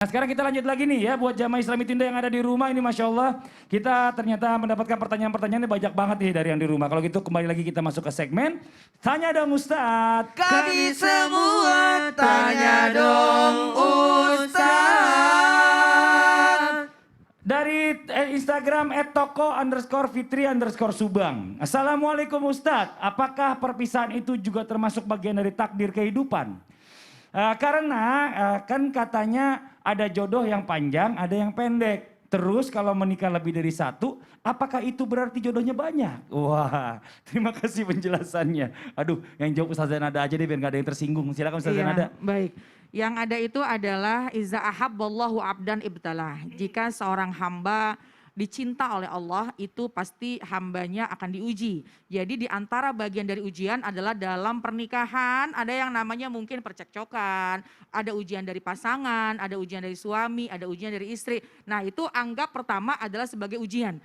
Nah sekarang kita lanjut lagi nih ya buat jamaah Islami Tunda yang ada di rumah ini Masya Allah. Kita ternyata mendapatkan pertanyaan-pertanyaan banyak banget nih dari yang di rumah. Kalau gitu kembali lagi kita masuk ke segmen Tanya Dong Ustadz. Kami semua tanya dong Ustaz. Dari Instagram @toko_fitri_subang. Assalamualaikum Ustadz, apakah perpisahan itu juga termasuk bagian dari takdir kehidupan? Karena kan katanya ada jodoh yang panjang, ada yang pendek. Terus kalau menikah lebih dari satu, apakah itu berarti jodohnya banyak? Wah, terima kasih penjelasannya. Aduh, yang jawab Ustazah Nada aja deh biar gak ada yang tersinggung. Silakan Ustazah Nada. Baik, yang ada itu adalah iza ahabballahu abdan ibtalah. Jika seorang hamba dicinta oleh Allah, itu pasti hambanya akan diuji. Jadi di antara bagian dari ujian adalah dalam pernikahan ada yang namanya mungkin percekcokan, ada ujian dari pasangan, ada ujian dari suami, ada ujian dari istri. Nah itu anggap pertama adalah sebagai ujian.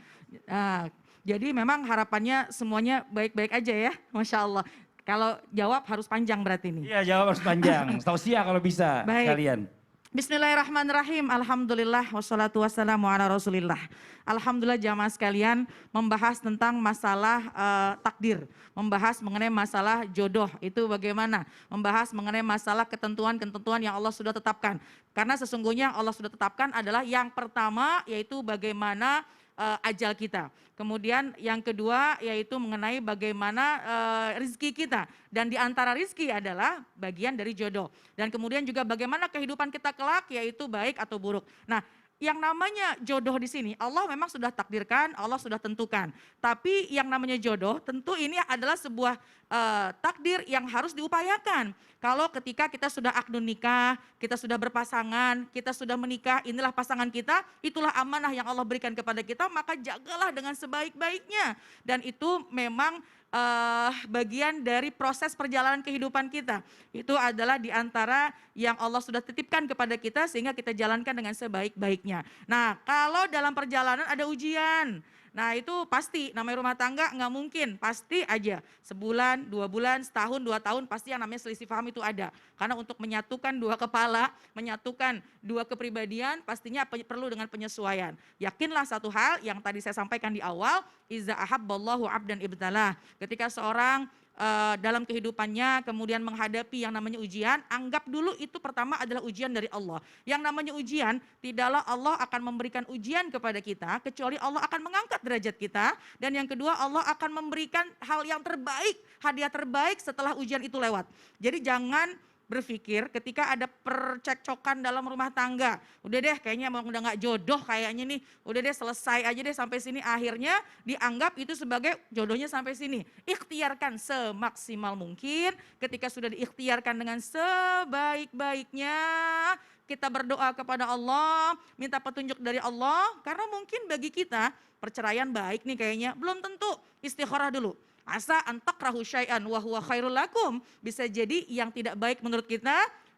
Nah, jadi memang harapannya semuanya baik-baik aja ya, Masya Allah. Kalau jawab harus panjang berarti ini. Iya jawab harus panjang, tausiah kalau bisa kalian. Bismillahirrahmanirrahim. Alhamdulillah wassalatu wassalamu ala rasulillah. Alhamdulillah jamaah sekalian membahas tentang masalah takdir. Membahas mengenai masalah jodoh itu bagaimana. Membahas mengenai masalah ketentuan-ketentuan yang Allah sudah tetapkan. Karena sesungguhnya Allah sudah tetapkan adalah yang pertama yaitu bagaimana ajal kita. Kemudian yang kedua yaitu mengenai bagaimana rizki kita. Dan di antara rizki adalah bagian dari jodoh. Dan kemudian juga bagaimana kehidupan kita kelak yaitu baik atau buruk. Nah yang namanya jodoh di sini Allah memang sudah takdirkan, Allah sudah tentukan. Tapi yang namanya jodoh tentu ini adalah sebuah takdir yang harus diupayakan. Kalau ketika kita sudah akdun nikah, kita sudah berpasangan, kita sudah menikah, inilah pasangan kita, itulah amanah yang Allah berikan kepada kita, maka jagalah dengan sebaik-baiknya. Dan itu memang bagian dari proses perjalanan kehidupan kita. Itu adalah di antara yang Allah sudah titipkan kepada kita sehingga kita jalankan dengan sebaik-baiknya. Nah kalau dalam perjalanan ada ujian. Nah itu pasti namanya rumah tangga nggak mungkin, pasti aja sebulan, 2 bulan, setahun, 2 tahun pasti yang namanya selisih paham itu ada. Karena untuk menyatukan dua kepala, menyatukan dua kepribadian pastinya perlu dengan penyesuaian. Yakinlah satu hal yang tadi saya sampaikan di awal, iza ahabballahu abdan ibtalah. Ketika seorang dalam kehidupannya kemudian menghadapi yang namanya ujian, anggap dulu itu pertama adalah ujian dari Allah. Yang namanya ujian, tidaklah Allah akan memberikan ujian kepada kita, kecuali Allah akan mengangkat derajat kita. Dan yang kedua Allah akan memberikan hal yang terbaik, hadiah terbaik setelah ujian itu lewat. Jadi jangan berpikir ketika ada percekcokan dalam rumah tangga, udah deh kayaknya emang udah gak jodoh kayaknya nih, udah deh selesai aja deh sampai sini, akhirnya dianggap itu sebagai jodohnya sampai sini. Ikhtiarkan semaksimal mungkin, ketika sudah diikhtiarkan dengan sebaik-baiknya, kita berdoa kepada Allah, minta petunjuk dari Allah, karena mungkin bagi kita perceraian baik nih kayaknya, belum tentu, istikharah dulu. Asa antakrahu syai'an wa huwa khairul lakum. Bisa jadi yang tidak baik menurut kita,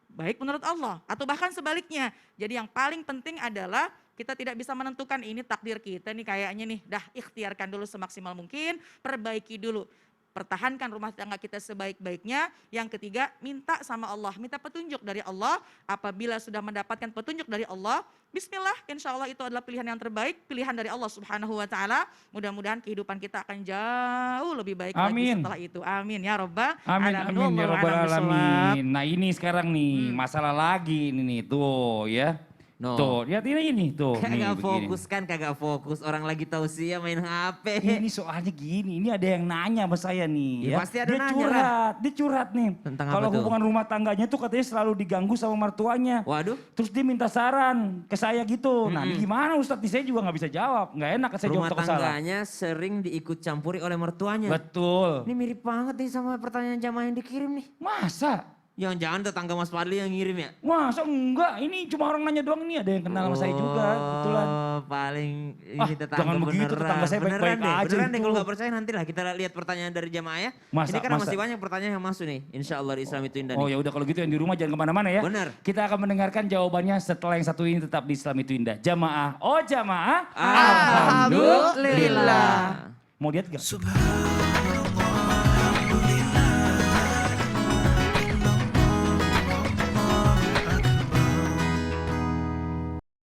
baik menurut Allah. Atau bahkan sebaliknya. Jadi yang paling penting adalah kita tidak bisa menentukan ini takdir kita nih kayaknya nih. Dah ikhtiarkan dulu semaksimal mungkin, perbaiki dulu. Pertahankan rumah tangga kita sebaik-baiknya. Yang ketiga, minta sama Allah, minta petunjuk dari Allah. Apabila sudah mendapatkan petunjuk dari Allah, bismillah, insya Allah itu adalah pilihan yang terbaik, pilihan dari Allah Subhanahu wa Ta'ala. Mudah-mudahan kehidupan kita akan jauh lebih baik lagi setelah itu. Amin ya Rabbal Amin, alamin. amin ya Rabbal alamin. Nah ini sekarang nih masalah lagi ini nih tuh ya. No. Tuh, lihat ini tuh. Kagak fokus kan, kagak fokus. Orang lagi tausiah main HP. Ini soalnya gini, ini ada yang nanya sama saya nih. Ya, pasti ada dia nanya curhat, lah. dia curhat nih. Tentang kalau apa tuh? hubungan rumah tangganya tuh katanya selalu diganggu sama mertuanya. Waduh. Terus dia minta saran ke saya gitu. Nah ini gimana Ustadz? Saya juga gak bisa jawab. Gak enak saya jawab Rumah takut salah. tangganya sering diikut campuri oleh mertuanya. Betul. Ini mirip banget nih sama pertanyaan jamaah yang dikirim nih. Masa? Jangan-jangan tetangga Mas Fadli yang ngirim ya? Masa enggak? Ini cuma orang nanya doang nih. Ada yang kenal sama saya juga. Kebetulan. Paling ini tetangga jangan begitu, beneran. tetangga saya baik-baik aja Beneran deh, itu. kalau gak percaya nanti lah kita lihat pertanyaan dari jamaah ya. Ini kan masih banyak pertanyaan yang masuk nih. Insya Allah di Islam itu indah nih. Oh ya udah kalau gitu yang di rumah jangan kemana-mana ya. Benar. Kita akan mendengarkan jawabannya setelah yang satu ini tetap di Islam itu indah. Jamaah, oh jamaah. Alhamdulillah. Mau lihat gak?